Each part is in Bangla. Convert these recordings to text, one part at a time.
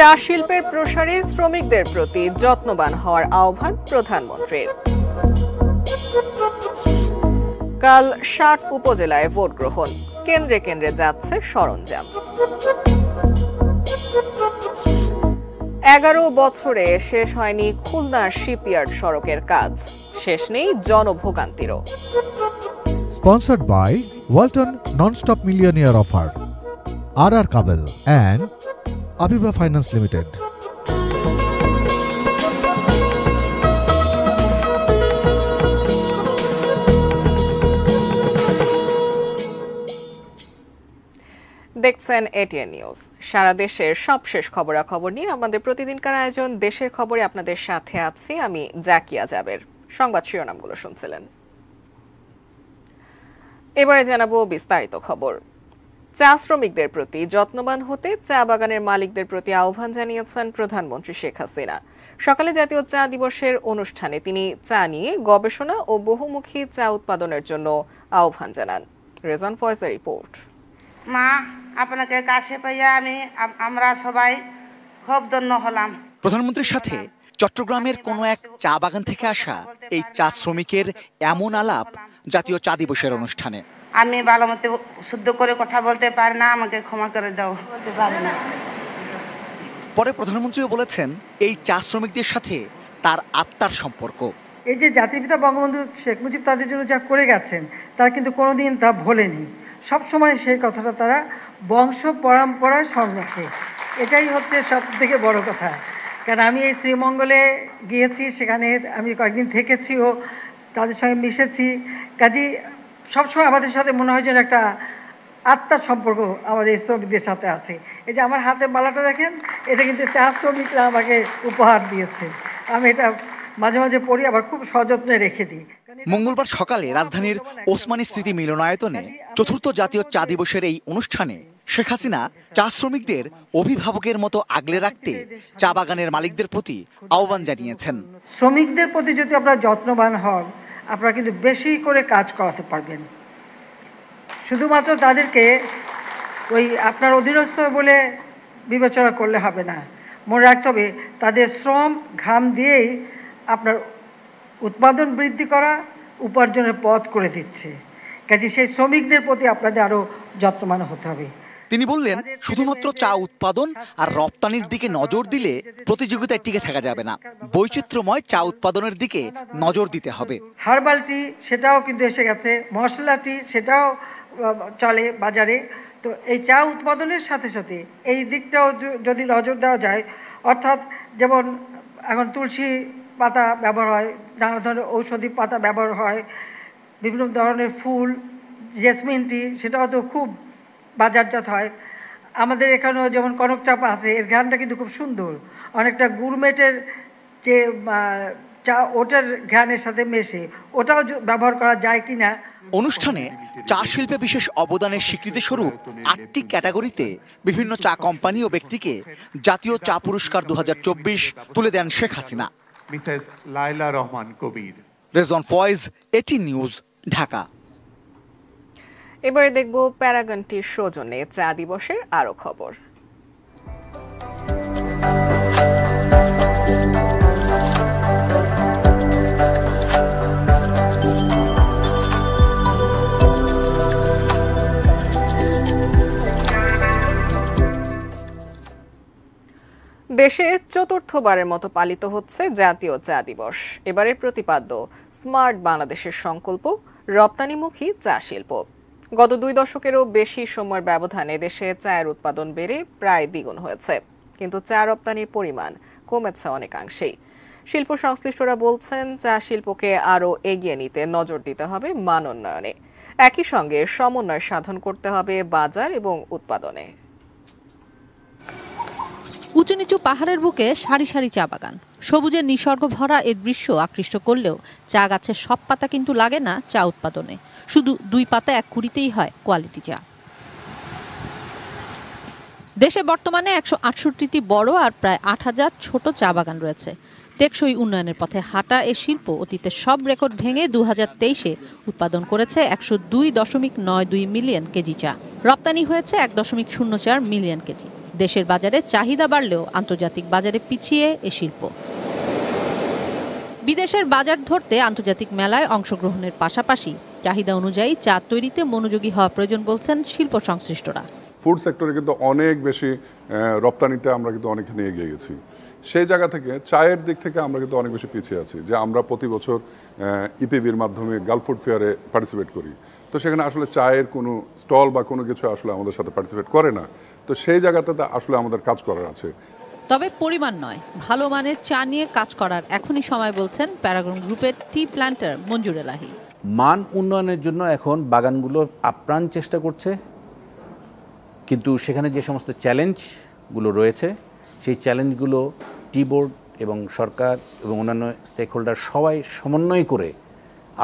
চা শিল্পের প্রসারে শ্রমিকদের প্রতি যত্নবান হওয়ার আহ্বান প্রধানমন্ত্রীর। কাল ৬০ উপজেলায় ভোট গ্রহণ, কেন্দ্রে কেন্দ্রে যাচ্ছে সরঞ্জাম। ১১ বছরে শেষ হয়নি খুলনা শিপইয়ার্ড সড়কের কাজ, শেষ নেই জনভোগান্তিরও। Sponsored by Walton Non-Stop Millionaire Offer, RR Kabel and Abiba Finance Limited. দেখছেন এটিএন নিউজ। সারা দেশের সবশেষ খবরাখবর নিয়ে আমাদের প্রতিদিনকার আয়োজন দেশের খবরে আপনাদের সাথে আছি আমি জাকিয়া জাবের। সংবাদ শিরোনামগুলো শুনছিলেন, এবারে জানাবো বিস্তারিত খবর। চা শ্রমিকদের প্রতি যত্নবান হতে চা বাগানের মালিকদের প্রতি আহ্বান জানিয়েছেন প্রধানমন্ত্রী শেখ হাসিনা। সকালে জাতীয় চা দিবসের অনুষ্ঠানে তিনি চা নিয়ে গবেষণা ও বহুমুখী চা উৎপাদনের জন্য আহ্বান জানান। রেজন ফয়েজের রিপোর্ট। মা, আপনাকে কাছে পাইয়া আমরা সবাই খুব ধন্য হলাম। প্রধানমন্ত্রীর সাথে চট্টগ্রামের কোনো এক চা বাগান থেকে আসা এই চা শ্রমিকের এমন আলাপ জাতীয় চা দিবসের অনুষ্ঠানে। আমি ভালো মতো শুদ্ধ করে কথা বলতে পারি না, আমাকে ক্ষমা করে দাও। বলতে পারি না। পরে প্রধানমন্ত্রীও বলেছেন এই চা শ্রমিকদের সাথে তার আত্মার সম্পর্ক। এই যে জাতির পিতা বঙ্গবন্ধু শেখ মুজিব তাদের জন্য যা করে গেছেন তারা কিন্তু কোনোদিন তা ভোলেনি। সবসময় সেই কথাটা তারা বংশ পরম্পরায় স্মরণ রাখে। এটাই হচ্ছে সব থেকে বড় কথা। কারণ আমি এই শ্রীমঙ্গলে গিয়েছি, সেখানে আমি কয়েকদিন থেকেছি ও তাদের সঙ্গে মিশেছি। কাজেই সবসময় আমাদের সাথে মনে হয় যেন একটা আত্মার সম্পর্ক আমাদের শ্রমিকদের সাথে আছে। এই যে আমার হাতের মালাটা দেখেন, এটা কিন্তু চা শ্রমিকরা আমাকে উপহার দিয়েছে। আমি এটা মাঝে মাঝে পড়ি, আবার খুব সযত্নে রেখে দিই। মঙ্গলবার সকালে রাজধানীর ওসমানী স্মৃতি মিলনায়তনে চতুর্থ জাতীয় চা দিবসের এই অনুষ্ঠানে শেখ হাসিনা চা শ্রমিকদের অভিভাবকের মতো আগলে রাখতে চা বাগানের মালিকদের প্রতি আহ্বান জানিয়েছেন। শ্রমিকদের প্রতি যদি আপনারা যত্নবান হন, আপনারা কিন্তু বেশি করে কাজ করাতে পারবেন। শুধুমাত্র তাদেরকে ওই আপনার অধীনস্থ বলে বিবেচনা করলে হবে না। মনে রাখতে হবে তাদের শ্রম ঘাম দিয়েই আপনার উৎপাদন বৃদ্ধি করা, উপার্জনের পথ করে দিচ্ছে। কাজে সেই শ্রমিকদের প্রতি আপনাদের আরও যত্নবান হতে হবে। তিনি বললেন, শুধুমাত্র চা উৎপাদন আর রপ্তানির দিকে নজর দিলে প্রতিযোগিতায় টিকে থাকা যাবে না, বৈচিত্র্যময় চা উৎপাদনের দিকে নজর দিতে হবে। হার্বাল টি সেটাও কিন্তু এসে গেছে, মশলা টি সেটাও চলে বাজারে। তো এই চা উৎপাদনের সাথে সাথে এই দিকটাও যদি নজর দেওয়া যায়, অর্থাৎ যেমন এখন তুলসী পাতা ব্যবহার হয়, নানা ধরনের ঔষধি পাতা ব্যবহার হয়, বিভিন্ন ধরনের ফুল, জেসমিন টি সেটাও তো খুব বাজারজাত হয়। আমাদের এখানেও যেমন কনক চাপা আছে, এর ঘ্রাণটা কিন্তু খুব সুন্দর, অনেকটা গুরমেটের যে চা ওটার ঘ্রাণের সাথে মেশে, ওটাও ব্যবহার করা যায় কিনা। অনুষ্ঠানে চা শিল্পে বিশেষ অবদানের স্বীকৃতি স্বরূপ ৮টি ক্যাটাগরিতে বিভিন্ন চা কোম্পানি ও ব্যক্তিকে জাতীয় চা পুরস্কার ২০২৪ তুলে দেন Sheikh Hasina. Mrs Laila Rahman Kabir. Rezon Foyez, ATN news, Dhaka. এবারে দেখব প্যারাগনটির সৌজন্যে চা দিবসের আরো খবর। দেশে চতুর্থবারের মতো পালিত হচ্ছে জাতীয় চা দিবস। এবারের প্রতিপাদ্য স্মার্ট বাংলাদেশের সংকল্প, রপ্তানিমুখী চা শিল্প। গত ২ দশকেরও বেশি সময়ের ব্যবধানে দেশে চায়ের উৎপাদন বেড়ে প্রায় দ্বিগুণ হয়েছে, কিন্তু চা রপ্তানির পরিমাণ কমেছে অনেকাংশেই। শিল্প সংশ্লিষ্টরা বলছেন, চা শিল্পকে আরও এগিয়ে নিতে নজর দিতে হবে মান উন্নয়নে, একই সঙ্গে সমন্বয় সাধন করতে হবে বাজার এবং উৎপাদনে। উঁচু নিচু পাহাড়ের বুকে সারি সারি চা বাগান, সবুজের নিসর্গ ভরা এর দৃশ্য আকৃষ্ট করলেও চা গাছের সব পাতা কিন্তু লাগে না চা উৎপাদনে। শুধু 2 পাতা 1 কুড়িতেই হয় কোয়ালিটি চা। দেশে বর্তমানে 168টি বড় আর প্রায় 8000 ছোট চা বাগান রয়েছে। টেকসই উন্নয়নের পথে হাঁটা এ শিল্প অতীতের সব রেকর্ড ভেঙে 2023-এ উৎপাদন করেছে 102.92 মিলিয়ন কেজি চা। রপ্তানি হয়েছে 1.04 মিলিয়ন কেজি। দেশের বাজারে চাহিদা বাড়লেও আন্তর্জাতিক বাজারে পিছিয়ে এ শিল্প। বিদেশের বাজার ধরতে আন্তর্জাতিক মেলায় অংশগ্রহণের পাশাপাশি চাহিদা অনুযায়ী চা তৈরিতে মনোযোগী হওয়া প্রয়োজন বলছেন শিল্প সংশ্লিষ্টরা। ফুড সেক্টরে কিন্তু অনেক বেশি রপ্তানিতে আমরা কিন্তু অনেকখানি এগিয়ে গেছি। সেই জায়গা থেকে চায়ের দিক থেকে আমরা কিন্তু অনেক বেশি পিছিয়ে আছি, যে আমরা প্রতি বছর ইপিবির মাধ্যমে গালফ ফুড ফেয়ারে পার্টিসিপেট করি। তো সেখানে আসলে চায়ের কোনো স্টল বা কোনো কিছু আসলে আমাদের সাথে পার্টিসিপেট করে না। তো সেই জায়গাতে আসলে আমাদের কাজ করার আছে। তবে পরিমাণ নয়, ভালো মানের চা নিয়ে কাজ করার এখনই সময় বলছেন প্যারাগন গ্রুপের টি প্ল্যান্টার মঞ্জুর এলাহি। মান উন্নয়নের জন্য এখন বাগানগুলো আপ্রাণ চেষ্টা করছে, কিন্তু সেখানে যে সমস্ত চ্যালেঞ্জগুলো রয়েছে সেই চ্যালেঞ্জগুলো টি বোর্ড এবং সরকার এবং অন্যান্য স্টেক হোল্ডার সবাই সমন্বয় করে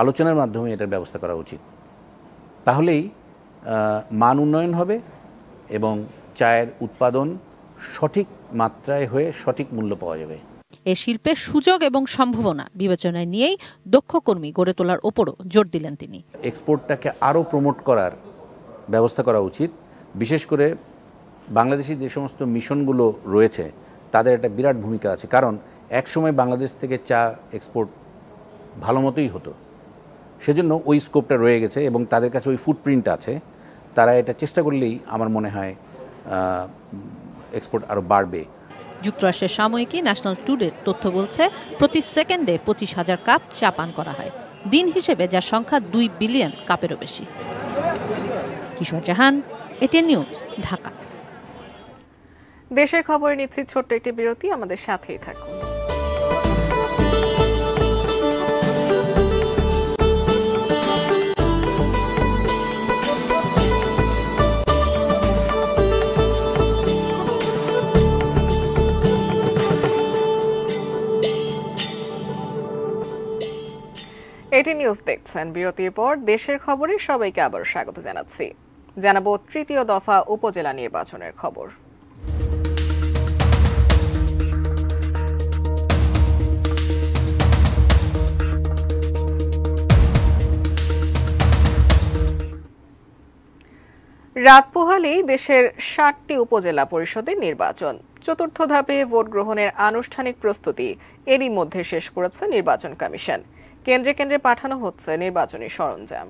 আলোচনার মাধ্যমে এটার ব্যবস্থা করা উচিত। তাহলেই মান উন্নয়ন হবে এবং চায়ের উৎপাদন সঠিক মাত্রায় হয়ে সঠিক মূল্য পাওয়া যাবে। এ শিল্পের সুযোগ এবং সম্ভাবনা বিবেচনায় নিয়েই দক্ষ কর্মী গড়ে তোলার ওপরও জোর দিলেন তিনি। এক্সপোর্টটাকে আরও প্রমোট করার ব্যবস্থা করা উচিত। বিশেষ করে বাংলাদেশি যে সমস্ত মিশনগুলো রয়েছে তাদের একটা বিরাট ভূমিকা আছে, কারণ একসময় বাংলাদেশ থেকে চা এক্সপোর্ট ভালো মতোই হতো। সেজন্য ওই স্কোপটা রয়ে গেছে এবং তাদের কাছে ওই ফুটপ্রিন্ট আছে। তারা এটা চেষ্টা করলেই আমার মনে হয় এক্সপোর্ট আরও বাড়বে। যুক্তরাষ্ট্রের সাময়িকী ন্যাশনাল টুডের তথ্য বলছে প্রতি সেকেন্ডে 25,000 কাপ চা পান করা হয়। দিন হিসেবে যার সংখ্যা 2 বিলিয়ন কাপেরও বেশি। কিশোর জাহান, এটিএন নিউজ, ঢাকা। দেশের খবরে নিচ্ছি ছোট্ট একটি বিরতি, আমাদের সাথেই থাকুন। এটিএন নিউজ দেখছেন। বিরতির পর দেশের খবরে সবাইকে আবার স্বাগত জানাচ্ছি। জানাবো তৃতীয় দফা উপজেলা নির্বাচনের খবর। রাত পোহালেই দেশের 60টি উপজেলা পরিষদের নির্বাচন। চতুর্থ ধাপে ভোট গ্রহণের আনুষ্ঠানিক প্রস্তুতি এরই মধ্যে শেষ করেছে নির্বাচন কমিশন। কেন্দ্রে কেন্দ্রে পাঠানো হচ্ছে নির্বাচনী সরঞ্জাম।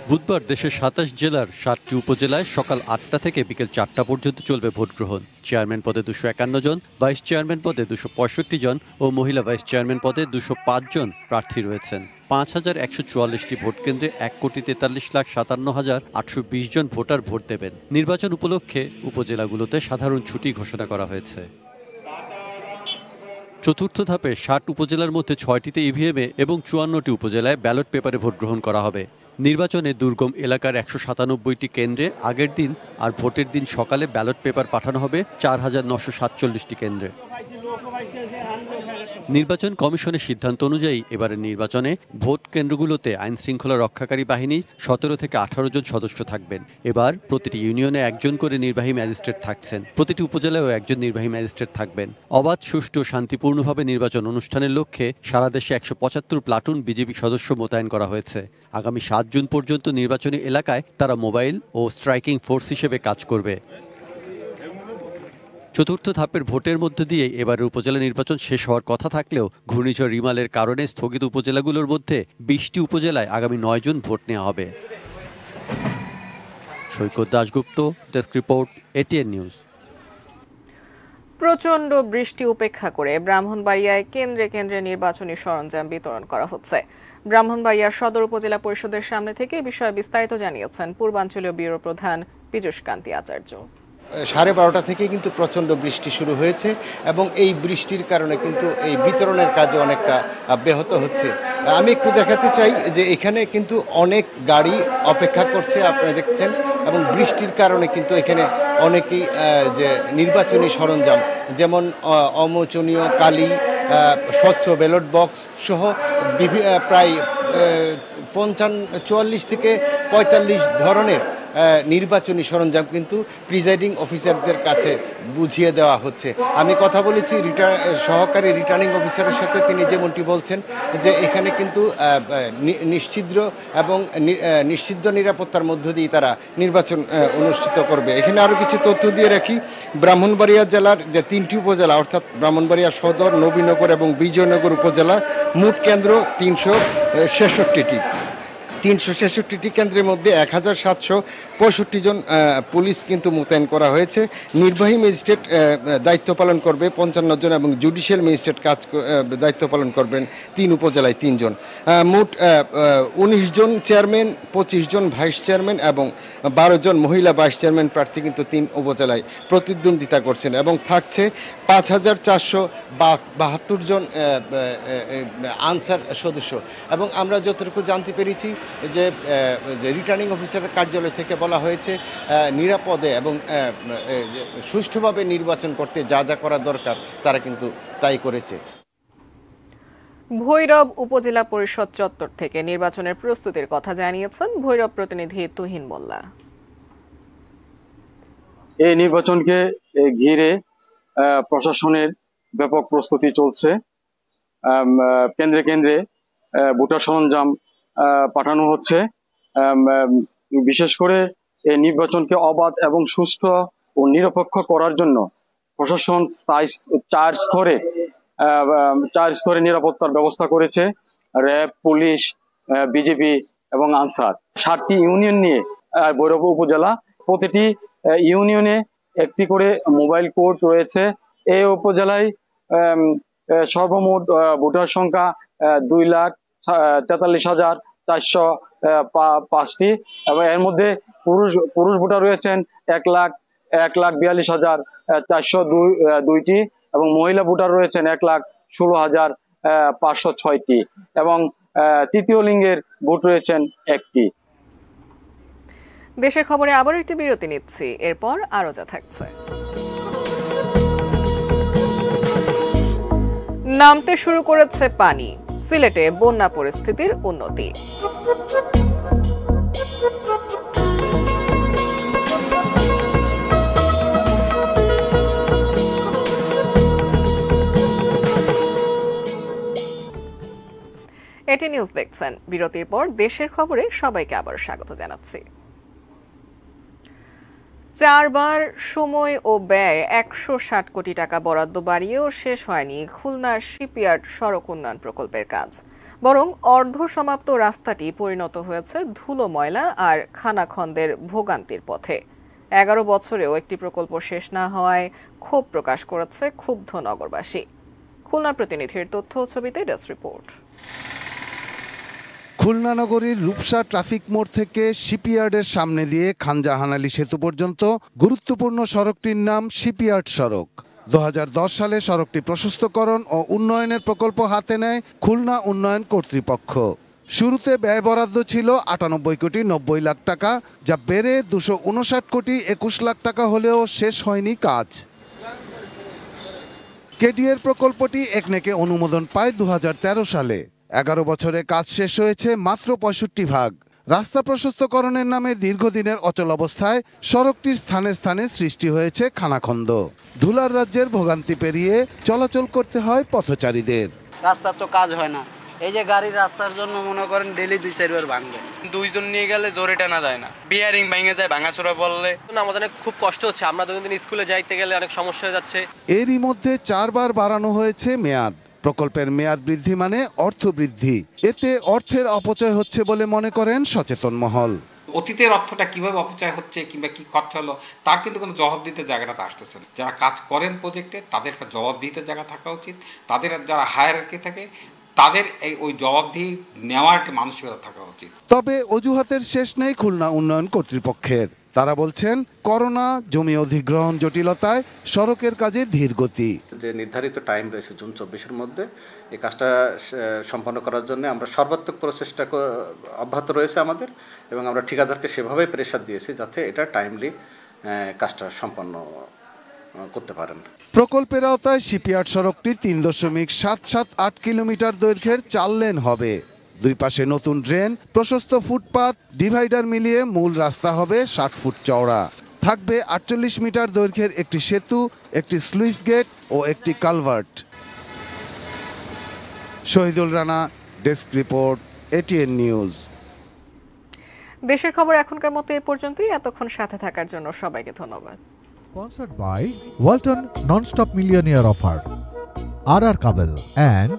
বুধবার দেশের 27 জেলার 7টি উপজেলায় সকাল 8টা থেকে বিকেল 4টা পর্যন্ত চলবে ভোট গ্রহণ। চেয়ারম্যান পদে 251 জন, ভাইস চেয়ারম্যান পদে 265 জন ও মহিলা ভাইস চেয়ারম্যান পদে 205 জন প্রার্থী রয়েছেন। 5144টি ভোট কেন্দ্রে 1,43,57,820 জন ভোটার ভোট দেবেন। নির্বাচন উপলক্ষে উপজেলাগুলোতে সাধারণ ছুটি ঘোষণা করা হয়েছে। চতুর্থ ধাপে 60 উপজেলার মধ্যে 6টিতে ইভিএমে এবং 54টি উপজেলায় ব্যালট পেপারে ভোট গ্রহণ করা হবে। নির্বাচনে দুর্গম এলাকার 197টি কেন্দ্রে আগের দিন আর ভোটের দিন সকালে ব্যালট পেপার পাঠানো হবে 4947টি কেন্দ্রে। নির্বাচন কমিশনের সিদ্ধান্ত অনুযায়ী এবারের নির্বাচনে ভোট কেন্দ্রগুলোতে আইন শৃঙ্খলা রক্ষাকারী বাহিনী 17 থেকে 18 জন সদস্য থাকবেন। এবার প্রতিটি ইউনিয়নে একজন করে নির্বাহী ম্যাজিস্ট্রেট থাকছেন। প্রতিটি উপজেলায়ও একজন নির্বাহী ম্যাজিস্ট্রেট থাকবেন। অবাধ, সুষ্ঠু ও শান্তিপূর্ণভাবে নির্বাচন অনুষ্ঠানের লক্ষ্যে সারা দেশে 175 প্লাটুন বিজেপি সদস্য মোতায়েন করা হয়েছে। আগামী 7 জুন পর্যন্ত নির্বাচনী এলাকায় তারা মোবাইল ও স্ট্রাইকিং ফোর্স হিসেবে কাজ করবে। চতুর্থ ধাপের ভোটের মধ্য দিয়ে এবারের উপজেলা নির্বাচন শেষ হওয়ার কথা থাকলেও ঘূর্ণিঝড় রিমালের কারণে স্থগিত উপজেলাগুলোর মধ্যে 20টি উপজেলায় আগামী 9 জুন ভোট নেওয়া হবে। Saikat Dasgupta, desk report, ATN news. প্রচণ্ড বৃষ্টি উপেক্ষা করে ব্রাহ্মণবাড়িয়ায় কেন্দ্রে কেন্দ্রে নির্বাচনী সরঞ্জাম বিতরণ করা হচ্ছে। ব্রাহ্মণবাড়িয়ার সদর উপজেলা পরিষদের সামনে থেকে এ বিষয়ে বিস্তারিত জানিয়েছেন পূর্বাঞ্চলীয় ব্যুরো প্রধান পীযূষ কান্তি আচার্য। 12:30 থেকে কিন্তু প্রচণ্ড বৃষ্টি শুরু হয়েছে এবং এই বৃষ্টির কারণে কিন্তু এই বিতরণের কাজে অনেকটা ব্যাহত হচ্ছে। আমি একটু দেখাতে চাই যে এখানে কিন্তু অনেক গাড়ি অপেক্ষা করছে, আপনারা দেখছেন, এবং বৃষ্টির কারণে কিন্তু এখানে অনেকেই যে নির্বাচনী সরঞ্জাম যেমন অমোচনীয় কালি, স্বচ্ছ ব্যালট বক্স সহ প্রায় 44 থেকে 45 ধরনের নির্বাচনী সরঞ্জাম কিন্তু প্রিজাইডিং অফিসারদের কাছে বুঝিয়ে দেওয়া হচ্ছে। আমি কথা বলেছি সহকারী রিটার্নিং অফিসারের সাথে, তিনি যেমনটি বলছেন যে এখানে কিন্তু নিশ্ছিদ্র এবং নিশ্চিদ্র নিরাপত্তার মধ্য দিয়ে তারা নির্বাচন অনুষ্ঠিত করবে। এখানে আরও কিছু তথ্য দিয়ে রাখি। ব্রাহ্মণবাড়িয়া জেলার যে 3টি উপজেলা অর্থাৎ ব্রাহ্মণবাড়িয়া সদর, নবীনগর এবং বিজয়নগর উপজেলা, মোট কেন্দ্র 366টি কেন্দ্রের মধ্যে 1765 জন পুলিশ কিন্তু মোতায়েন করা হয়েছে। নির্বাহী ম্যাজিস্ট্রেট দায়িত্ব পালন করবে 55 জন এবং জুডিশিয়াল ম্যাজিস্ট্রেট দায়িত্ব পালন করবেন 3 উপজেলায় 3 জন। মোট 19 জন চেয়ারম্যান, 25 জন ভাইস চেয়ারম্যান এবং 12 জন মহিলা ভাইস চেয়ারম্যান প্রার্থী কিন্তু 3 উপজেলায় প্রতিদ্বন্দ্বিতা করছেন এবং থাকছে 5472 জন আনসার সদস্য। এবং আমরা যতটুকু জানতে পেরেছি যে রিটার্নিং অফিসারের কার্যালয় থেকে বলা হয়েছে নিরাপদে এবং সুষ্ঠুভাবে নির্বাচন করতে যা যা করা দরকার তারা কিন্তু তাই করেছে। ভৈরব উপজেলা পরিষদ চত্বর থেকে নির্বাচনের প্রস্তুতির কথা জানিয়েছেন ভৈরব প্রতিনিধি তুহিন মোল্লা। এই নির্বাচনকে ঘিরে প্রশাসনের ব্যাপক প্রস্তুতি চলছে। কেন্দ্রে কেন্দ্রে ভোটার সরঞ্জাম পাঠানো হচ্ছে। বিশেষ করে এই নির্বাচনকে অবাধ এবং সুষ্ঠু ও নিরপেক্ষ করার জন্য প্রশাসন 4 স্তরে নিরাপত্তার ব্যবস্থা করেছে। র্যাব, পুলিশ, বিজেপি এবং আনসার। 7টি ইউনিয়ন নিয়ে ভৈরব উপজেলা, প্রতিটি ইউনিয়নে একটি করে মোবাইল কোর্ট রয়েছে। এই উপজেলায় সর্বমোট ভোটার সংখ্যা 2,43,405টি এবং এর মধ্যে পুরুষ ভোটার রয়েছেন 1,42,402টি এবং মহিলা ভোটার রয়েছেন 1,16,506টি এবং তৃতীয় লিঙ্গের ভোট রয়েছেন 1টি। দেশের খবরে আবারও একটি বিরতি নিচ্ছি, এরপর আরো যা থাকছে। নামতে শুরু করেছে পানি, সিলেটে বন্যা পরিস্থিতির উন্নতি। এটি নিউজ দেখছেন। বিরতির পর দেশের খবরে সবাইকে আবার স্বাগত জানাচ্ছি। 4 বার সময় ও ব্যয় 160 কোটি টাকা বরাদ্দ বাড়িয়েও শেষ হয়নি খুলনার শিপইয়ার্ড সড়ক উন্নয়ন প্রকল্পের কাজ, বরং অর্ধসমাপ্ত রাস্তাটি পরিণত হয়েছে ধুলো, ময়লা আর খানাখন্দের ভোগান্তির পথে। 11 বছরেও একটি প্রকল্প শেষ না হওয়ায় ক্ষোভ প্রকাশ করেছে ক্ষুব্ধ নগরবাসী। খুলনা প্রতিনিধির তথ্য ছবিতে ডেস্ক রিপোর্ট। খুলনা নগরীর রূপসা ট্রাফিক মোড় থেকে শিপইয়ার্ডের সামনে দিয়ে খানজাহান আলী সেতু পর্যন্ত গুরুত্বপূর্ণ সড়কটির নাম শিপইয়ার্ড সড়ক। 2010 সালে সড়কটি প্রশস্তকরণ ও উন্নয়নের প্রকল্প হাতে নেয় খুলনা উন্নয়ন কর্তৃপক্ষ। শুরুতে ব্যয় বরাদ্দ ছিল 98 কোটি 90 লাখ টাকা, যা বেড়ে 259 কোটি 21 লাখ টাকা হলেও শেষ হয়নি কাজ। কেডিএর প্রকল্পটি একনেকে অনুমোদন পায় 2013 সালে। 11 বছরে কাজ শেষ হয়েছে মাত্র 65 ভাগ। রাস্তা প্রশস্তকরণের নামে দীর্ঘদিনের অচল অবস্থায় সড়কটির স্থানে স্থানে সৃষ্টি হয়েছে খানাখন্দ। ধুলার রাজ্যের ভোগান্তি পেরিয়ে চলাচল করতে হয় পথচারীদের। রাস্তার তো কাজ হয় না, এই যে গাড়ির রাস্তার জন্য মনে করেন ডেলি 2-4 বার ভাঙবে। 2 জন নিয়ে গেলে জোরে টানা যায় না, বিয়ারিং ভেঙে যায়, ভাঙাচোরা পড়লে আমাদের খুব কষ্ট হচ্ছে। আমরা দৈনন্দিন স্কুলে যাইতে গেলে অনেক সমস্যা হয়ে যাচ্ছে। এরই মধ্যে 4 বার বাড়ানো হয়েছে মেয়াদ। প্রকল্পের মেয়াদ বৃদ্ধি মানে অর্থ বৃদ্ধি। এতে অর্থের অপচয় হচ্ছে বলে মনে করেন সচেতন মহল। অতীতের অর্থটা কিভাবে অপচয় হচ্ছে কিংবা কি খরচ হলো তার কিন্তু কোনো জবাব দিতে জায়গাটা আসতেছে না। যারা কাজ করেন প্রজেক্টে তাদের একটা জবাব দিতে জায়গা থাকা উচিত। তাদের যারা হায়ারার্কি থাকে তাদের ওই জবাবদিহি নেওয়ার একটা মানসিকতা থাকা উচিত। তবে অজুহাতের শেষ নেই খুলনা উন্নয়ন কর্তৃপক্ষের। তারা বলছেন করোনা, জমি অধিগ্রহণ জটিলতায় সড়কের কাজে ধীর গতি। যে নির্ধারিত টাইম রয়েছে জুন 24-এর মধ্যে এই কাজটা সম্পন্ন করার জন্য আমরা সর্বাত্মক প্রচেষ্টা অব্যাহত রয়েছে আমাদের, এবং আমরা ঠিকাদারকে সেভাবেই প্রেসার দিয়েছি যাতে এটা টাইমলি কাজটা সম্পন্ন করতে পারেন। প্রকল্পের আওতায় শিপইয়ার্ড সড়কটি 3.778 কিলোমিটার দৈর্ঘ্যের 4 লেন হবে। দুই পাশে নতুন ড্রেন, প্রশস্ত ফুটপাত, ডিভাইডার মিলিয়ে মূল রাস্তা হবে 60 ফুট চওড়া। থাকবে 48 মিটার দৈর্ঘ্যের একটি সেতু, একটি স্লুইস গেট ও একটি culvert. Shahidul Rana, desk report, ATN news. দেশের খবর এখনকার মতো এ পর্যন্তই। এতক্ষণ সাথে থাকার জন্য সবাইকে ধন্যবাদ। Sponsored by Walton Non-Stop Millionaire Offer, RR Kabel and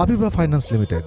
Abiba Finance Limited.